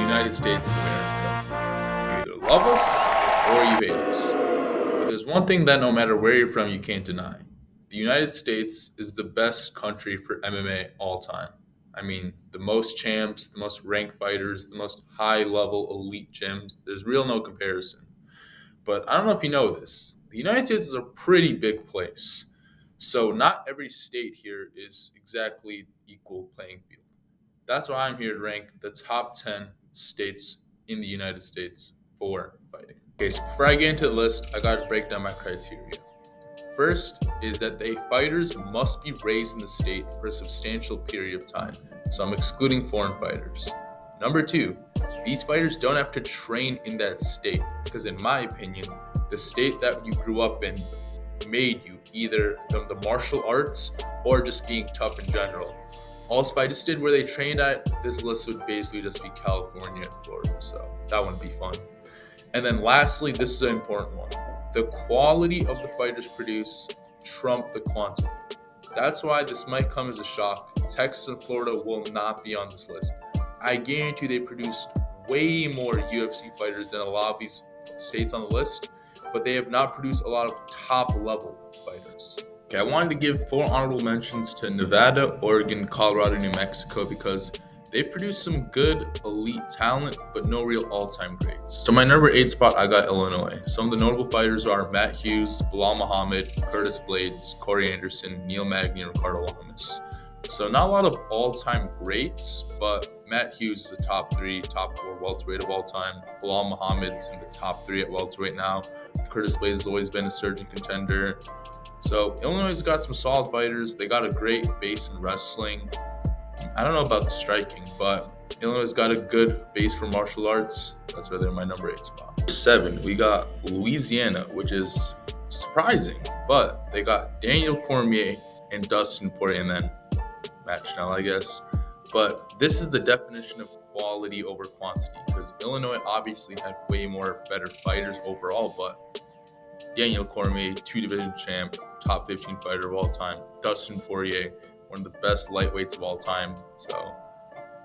the United States of America. You either love us or you hate us. But there's one thing that no matter where you're from, you can't deny. The United States is the best country for MMA all time. I mean, the most champs, the most ranked fighters, the most high level elite gyms. There's real no comparison. But I don't know if you know this. The United States is a pretty big place. So not every state here is exactly equal playing field. That's why I'm here to rank the top 10 states in the United States for fighting. Okay, so before I get into the list, I got to break down my criteria. First is that the fighters must be raised in the state for a substantial period of time. So I'm excluding foreign fighters. Number two, these fighters don't have to train in that state because in my opinion, the state that you grew up in made you either from the martial arts or just being tough in general. All fighters did where they trained at, this list would basically just be California and Florida, so that wouldn't be fun. And then lastly, this is an important one. The quality of the fighters produced trump the quantity. That's why this might come as a shock. Texas and Florida will not be on this list. I guarantee they produced way more UFC fighters than a lot of these states on the list, but they have not produced a lot of top level fighters. Okay, I wanted to give 4 honorable mentions to Nevada, Oregon, Colorado, New Mexico because they've produced some good elite talent, but no real all-time greats. So my number 8 spot, I got Illinois. Some of the notable fighters are Matt Hughes, Bilal Muhammad, Curtis Blades, Corey Anderson, Neil Magny, and Ricardo Lamas. So not a lot of all-time greats, but Matt Hughes is the top 3, top 4 welterweight of all time. Bilal Muhammad's in the top 3 at welterweight now. Curtis Blades has always been a surging contender. So Illinois has got some solid fighters. They got a great base in wrestling. I don't know about the striking, but Illinois has got a good base for martial arts. That's why they're my number 8 spot. 7, we got Louisiana, which is surprising, but they got Daniel Cormier and Dustin Poirier, and then Matt Schnell, I guess. But this is the definition of quality over quantity because Illinois obviously had way more better fighters overall, but Daniel Cormier, 2-division champ, top 15 fighter of all time. Dustin Poirier, one of the best lightweights of all time. So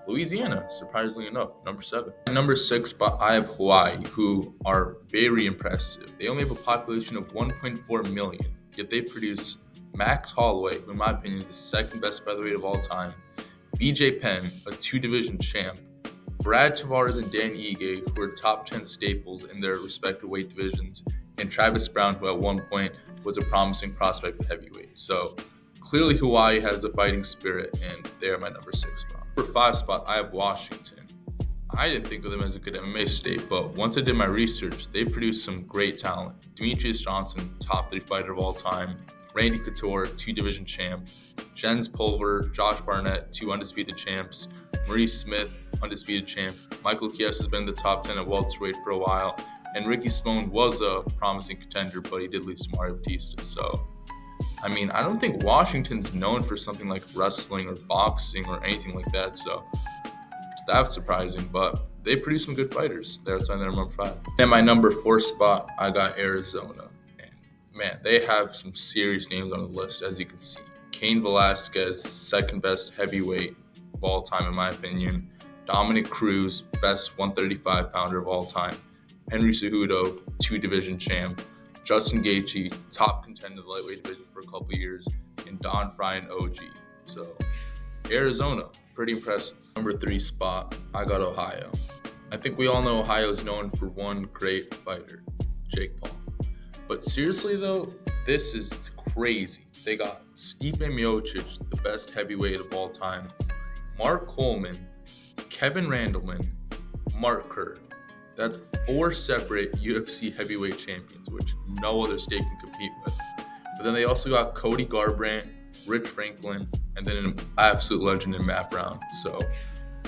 Louisiana, surprisingly enough, number 7. Number 6 spot, I have Hawaii, who are very impressive. They only have a population of 1.4 million, yet they produce Max Holloway, who in my opinion is the second best featherweight of all time. BJ Penn, a 2-division champ. Brad Tavares and Dan Ige, who are top 10 staples in their respective weight divisions. And Travis Brown, who at one point was a promising prospect at heavyweight. So clearly Hawaii has a fighting spirit, and they're my number 6 spot. Number 5 spot, I have Washington. I didn't think of them as a good MMA state, but once I did my research, they produced some great talent. Demetrius Johnson, top 3 fighter of all time. Randy Couture, 2-division champ. Jens Pulver, Josh Barnett, 2 undisputed champs. Maurice Smith, undisputed champ. Michael Chiesa has been in the top 10 at welterweight for a while. And Ricky Simone was a promising contender, but he did lose to Mario Batista. So, I mean, I don't think Washington's known for something like wrestling or boxing or anything like that. So that's surprising, but they produce some good fighters. They're outside their number 5. And my number 4 spot, I got Arizona. And man, they have some serious names on the list, as you can see. Cain Velasquez, second best heavyweight of all time, in my opinion. Dominic Cruz, best 135-pounder of all time. Henry Cejudo, 2-division champ. Justin Gaethje, top contender in the lightweight division for a couple of years. And Don Fry and OG. So, Arizona, pretty impressive. Number 3 spot, I got Ohio. I think we all know Ohio is known for one great fighter, Jake Paul. But seriously though, this is crazy. They got Stipe Miocic, the best heavyweight of all time. Mark Coleman, Kevin Randleman, Mark Kerr. That's 4 separate UFC heavyweight champions, which no other state can compete with. But then they also got Cody Garbrandt, Rich Franklin, and then an absolute legend in Matt Brown. So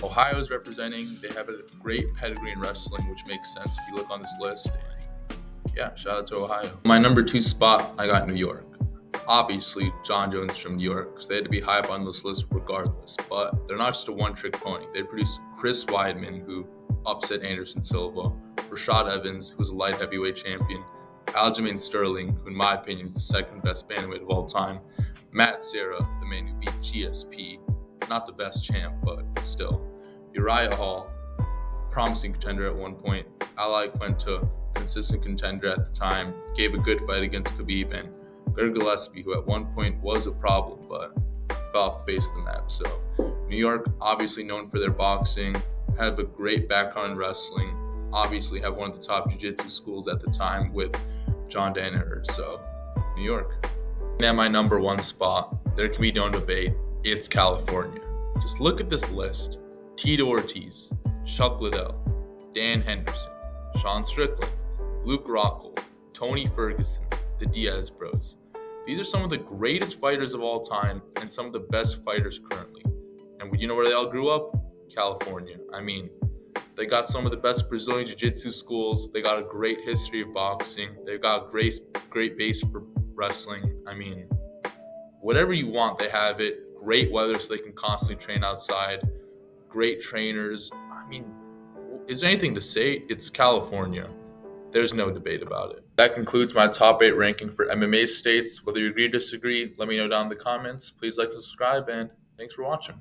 Ohio is representing. They have a great pedigree in wrestling, which makes sense if you look on this list. And yeah, shout out to Ohio. My number 2 spot, I got New York. Obviously, John Jones from New York, because they had to be high up on this list regardless. But they're not just a one-trick pony. They produced Chris Weidman, who upset Anderson Silva, Rashad Evans, who's a light heavyweight champion, Aljamain Sterling, who in my opinion is the second best bantamweight of all time, Matt Serra, the man who beat GSP, not the best champ, but still, Uriah Hall, promising contender at one point. Ally went to consistent contender at the time, gave a good fight against Khabib and Gillespie, who at one point was a problem, but fell off the face of the map. So New York, obviously known for their boxing, have a great background in wrestling, obviously have one of the top jiu-jitsu schools at the time with John Danaher. So New York. And at my number one spot, there can be no debate, it's California. Just look at this list. Tito Ortiz, Chuck Liddell, Dan Henderson, Sean Strickland, Luke Rockhold, Tony Ferguson, the Diaz Bros. These are some of the greatest fighters of all time and some of the best fighters currently. And you know where they all grew up? California. I mean, they got some of the best Brazilian Jiu-Jitsu schools. They got a great history of boxing. They've got a great base for wrestling. I mean, whatever you want, they have it. Great weather so they can constantly train outside. Great trainers. I mean, is there anything to say? It's California. There's no debate about it. That concludes my top 8 ranking for MMA states. Whether you agree or disagree, let me know down in the comments. Please like, subscribe, and thanks for watching.